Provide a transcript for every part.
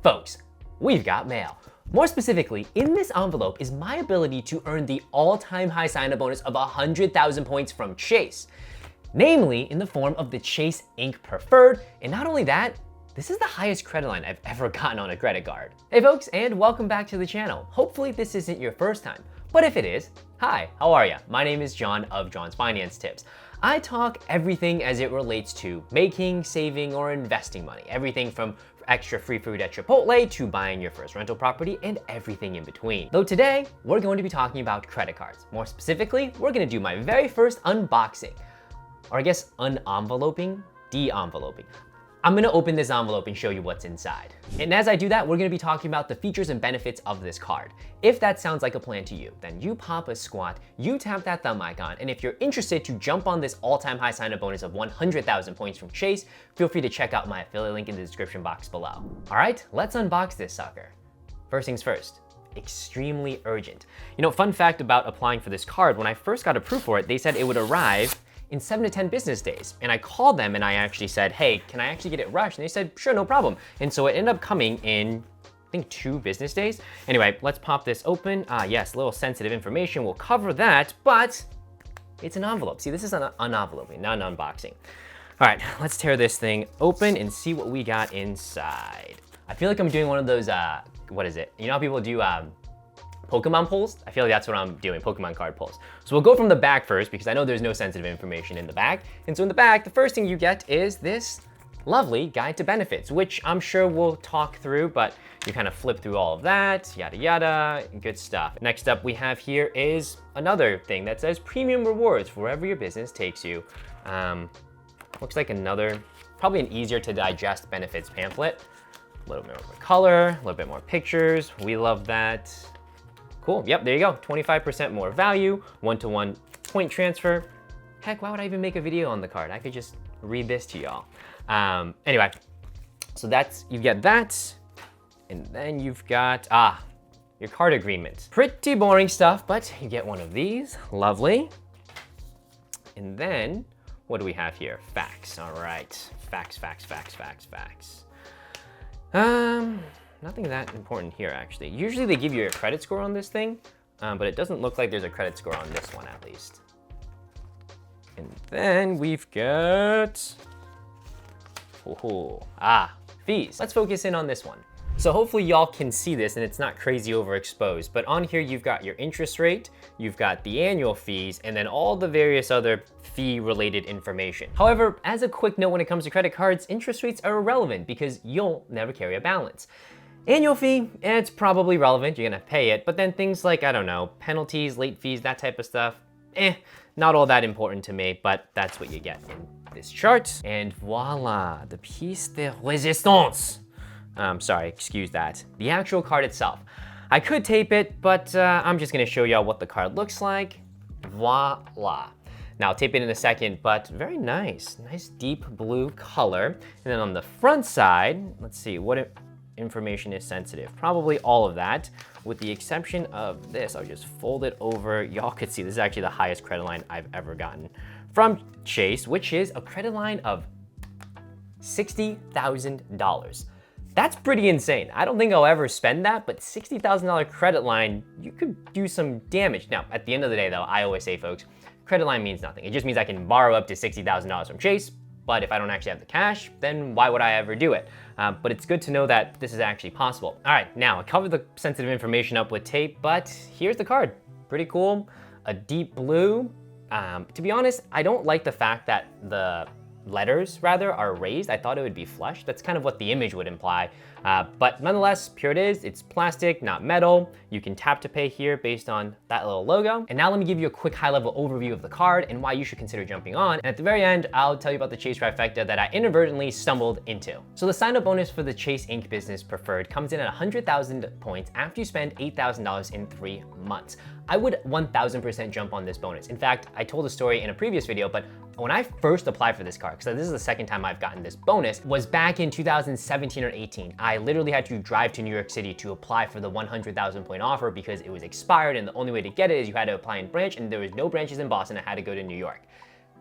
Folks, we've got mail. More specifically, in this envelope is my ability to earn the all-time high sign-up bonus of 100,000 points from Chase. Namely, in the form of the Chase Ink Preferred, and not only that, this is the highest credit line I've ever gotten on a credit card. Hey folks, and welcome back to the channel. Hopefully this isn't your first time, but if it is, hi, how are ya? My name is John of John's Finance Tips. I talk everything as it relates to making, saving, or investing money. Everything from extra free food at Chipotle to buying your first rental property and everything in between. Though today, we're going to be talking about credit cards. More specifically, we're gonna do my very first unboxing, or I guess unenveloping, de-enveloping. I'm gonna open this envelope and show you what's inside. And as I do that, we're gonna be talking about the features and benefits of this card. If that sounds like a plan to you, then you pop a squat, you tap that thumb icon, and if you're interested to jump on this all-time high sign-up bonus of 100,000 points from Chase, feel free to check out my affiliate link in the description box below. All right, let's unbox this sucker. First things first, extremely urgent. You know, fun fact about applying for this card, when I first got approved for it, they said it would arrive in 7 to 10 business days. And I called them and I actually said, hey, can I actually get it rushed? And they said, sure, no problem. And so it ended up coming in, I think 2 business days. Anyway, let's pop this open. Yes, a little sensitive information. We'll cover that, but it's an envelope. See, this is an unenveloping, not an unboxing. All right, let's tear this thing open and see what we got inside. I feel like I'm doing one of those, what is it? You know how people do Pokemon pulls? I feel like that's what I'm doing, Pokemon card pulls. So we'll go from the back first because I know there's no sensitive information in the back. And so in the back, the first thing you get is this lovely guide to benefits, which I'm sure we'll talk through, but you kind of flip through all of that, yada, yada, good stuff. Next up we have here is another thing that says premium rewards for wherever your business takes you. Looks like another, probably an easier to digest benefits pamphlet. A little bit more color, a little bit more pictures. We love that. Cool, yep, there you go. 25% more value, one-to-one point transfer. Heck, why would I even make a video on the card? I could just read this to y'all. Anyway, so you get that. And then you've got, your card agreement. Pretty boring stuff, but you get one of these, lovely. And then, what do we have here? Facts, all right. Facts. Nothing that important here, actually. Usually they give you a credit score on this thing, but it doesn't look like there's a credit score on this one, at least. And then we've got, fees. Let's focus in on this one. So hopefully y'all can see this and it's not crazy overexposed, but on here you've got your interest rate, you've got the annual fees, and then all the various other fee-related information. However, as a quick note when it comes to credit cards, interest rates are irrelevant because you'll never carry a balance. Annual fee, it's probably relevant, you're gonna pay it, but then things like, I don't know, penalties, late fees, that type of stuff, not all that important to me, but that's what you get in this chart. And voila, the pièce de résistance. Sorry, excuse that. The actual card itself. I could tape it, but I'm just gonna show y'all what the card looks like. Voila. Now I'll tape it in a second, but very nice. Nice deep blue color. And then on the front side, let's see, what information is sensitive? Probably all of that, with the exception of this. I'll just fold it over. Y'all could see this is actually the highest credit line I've ever gotten from Chase, which is a credit line of $60,000. That's pretty insane. I don't think I'll ever spend that, but $60,000 credit line, you could do some damage. Now, at the end of the day though, I always say folks, credit line means nothing. It just means I can borrow up to $60,000 from Chase, but if I don't actually have the cash, then why would I ever do it? But it's good to know that this is actually possible. All right, now I covered the sensitive information up with tape, but here's the card. Pretty cool, a deep blue. To be honest, I don't like the fact that the letters rather are raised. I thought it would be flush. That's kind of what the image would imply. But nonetheless, here it is. It's plastic, not metal. You can tap to pay here based on that little logo. And now let me give you a quick high-level overview of the card and why you should consider jumping on. And at the very end, I'll tell you about the Chase trifecta that I inadvertently stumbled into. So the sign-up bonus for the Chase Ink Business Preferred comes in at 100,000 points after you spend $8,000 in 3 months. I would 1000% jump on this bonus. In fact, I told a story in a previous video, but when I first applied for this card, because this is the second time I've gotten this bonus, was back in 2017 or 18. I literally had to drive to New York City to apply for the 100,000 point offer because it was expired and the only way to get it is you had to apply in branch and there was no branches in Boston. I had to go to New York.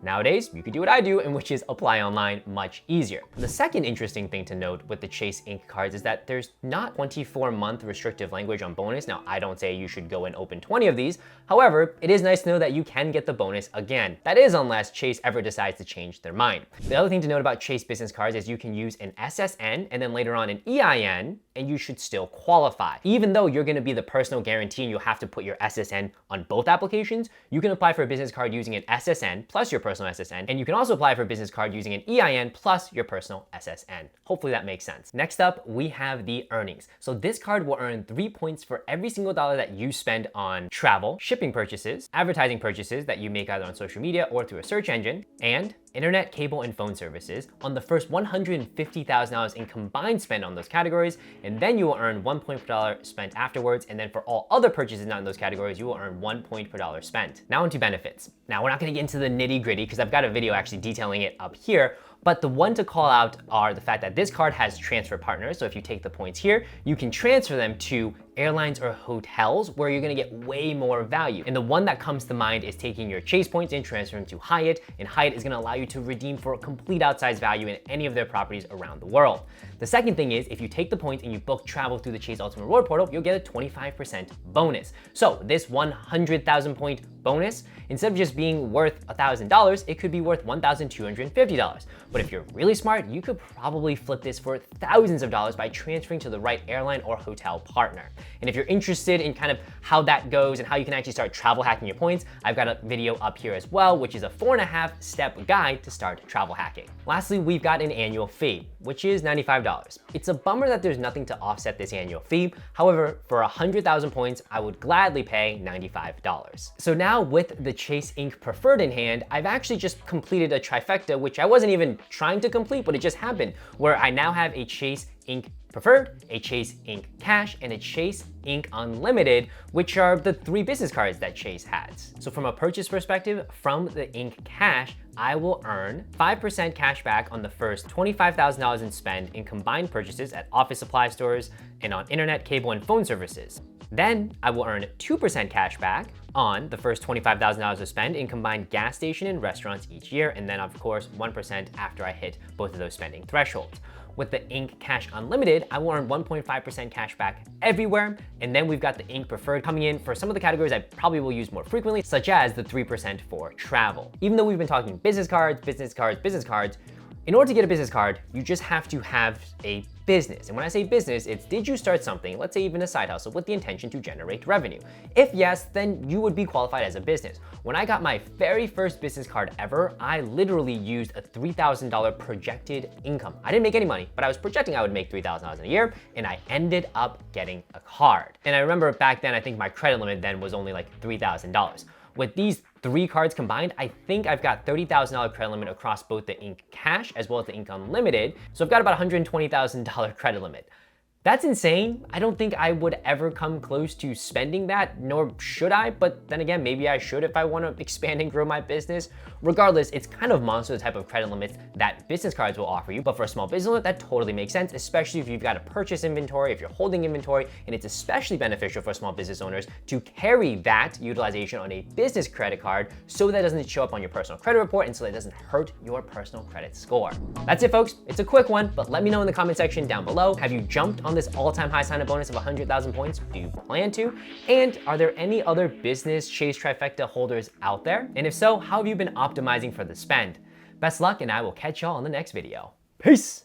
Nowadays, you can do what I do, and which is apply online much easier. The second interesting thing to note with the Chase Ink cards is that there's not 24-month restrictive language on bonus. Now, I don't say you should go and open 20 of these. However, it is nice to know that you can get the bonus again. That is unless Chase ever decides to change their mind. The other thing to note about Chase business cards is you can use an SSN and then later on an EIN, and you should still qualify. Even though you're gonna be the personal guarantee and you'll have to put your SSN on both applications, you can apply for a business card using an SSN plus your personal SSN, and you can also apply for a business card using an EIN plus your personal SSN. Hopefully that makes sense. Next up, we have the earnings. So this card will earn 3 points for every single dollar that you spend on travel, shipping purchases, advertising purchases that you make either on social media or through a search engine, and internet, cable, and phone services on the first $150,000 in combined spend on those categories, and then you will earn 1 point per dollar spent afterwards, and then for all other purchases not in those categories, you will earn 1 point per dollar spent. Now onto benefits. Now we're not gonna get into the nitty gritty because I've got a video actually detailing it up here, but the one to call out are the fact that this card has transfer partners. So if you take the points here, you can transfer them to airlines or hotels where you're gonna get way more value. And the one that comes to mind is taking your Chase points and transferring to Hyatt, and Hyatt is gonna allow you to redeem for a complete outsized value in any of their properties around the world. The second thing is if you take the points and you book travel through the Chase Ultimate Reward Portal, you'll get a 25% bonus. So this 100,000 point bonus, instead of just being worth $1,000, it could be worth $1,250. But if you're really smart, you could probably flip this for thousands of dollars by transferring to the right airline or hotel partner. And if you're interested in kind of how that goes and how you can actually start travel hacking your points, I've got a video up here as well, which is a 4.5-step guide to start travel hacking. Lastly, we've got an annual fee, which is $95. It's a bummer that there's nothing to offset this annual fee. However, for 100,000 points, I would gladly pay $95. So now with the Chase Ink Preferred in hand, I've actually just completed a trifecta, which I wasn't even trying to complete, but it just happened, where I now have a Chase Ink Preferred, a Chase Ink Cash, and a Chase Ink Unlimited, which are the 3 business cards that Chase has. So from a purchase perspective, from the Ink Cash, I will earn 5% cash back on the first $25,000 in spend in combined purchases at office supply stores and on internet, cable, and phone services. Then I will earn 2% cash back on the first $25,000 of spend in combined gas station and restaurants each year, and then of course 1% after I hit both of those spending thresholds. With the Ink Cash Unlimited, I will earn 1.5% cash back everywhere, and then we've got the Ink Preferred coming in for some of the categories I probably will use more frequently, such as the 3% for travel. Even though we've been talking business cards, in order to get a business card, you just have to have a business. And when I say business, it's did you start something, let's say even a side hustle, with the intention to generate revenue? If yes, then you would be qualified as a business. When I got my very first business card ever, I literally used a $3,000 projected income. I didn't make any money, but I was projecting I would make $3,000 a year, and I ended up getting a card. And I remember back then, I think my credit limit then was only like $3,000. With these 3 cards combined, I think I've got $30,000 credit limit across both the Ink Cash as well as the Ink Unlimited. So I've got about $120,000 credit limit. That's insane. I don't think I would ever come close to spending that, nor should I, but then again, maybe I should if I want to expand and grow my business. Regardless, it's kind of monster the type of credit limits that business cards will offer you, but for a small business limit, that totally makes sense, especially if you've got to purchase inventory, if you're holding inventory, and it's especially beneficial for small business owners to carry that utilization on a business credit card so that doesn't show up on your personal credit report and so that doesn't hurt your personal credit score. That's it, folks. It's a quick one, but let me know in the comment section down below. Have you jumped on this all-time high sign-up bonus of 100,000 points? Do you plan to? And are there any other business Chase Trifecta holders out there? And if so, how have you been optimizing for the spend? Best luck, and I will catch y'all in the next video. Peace!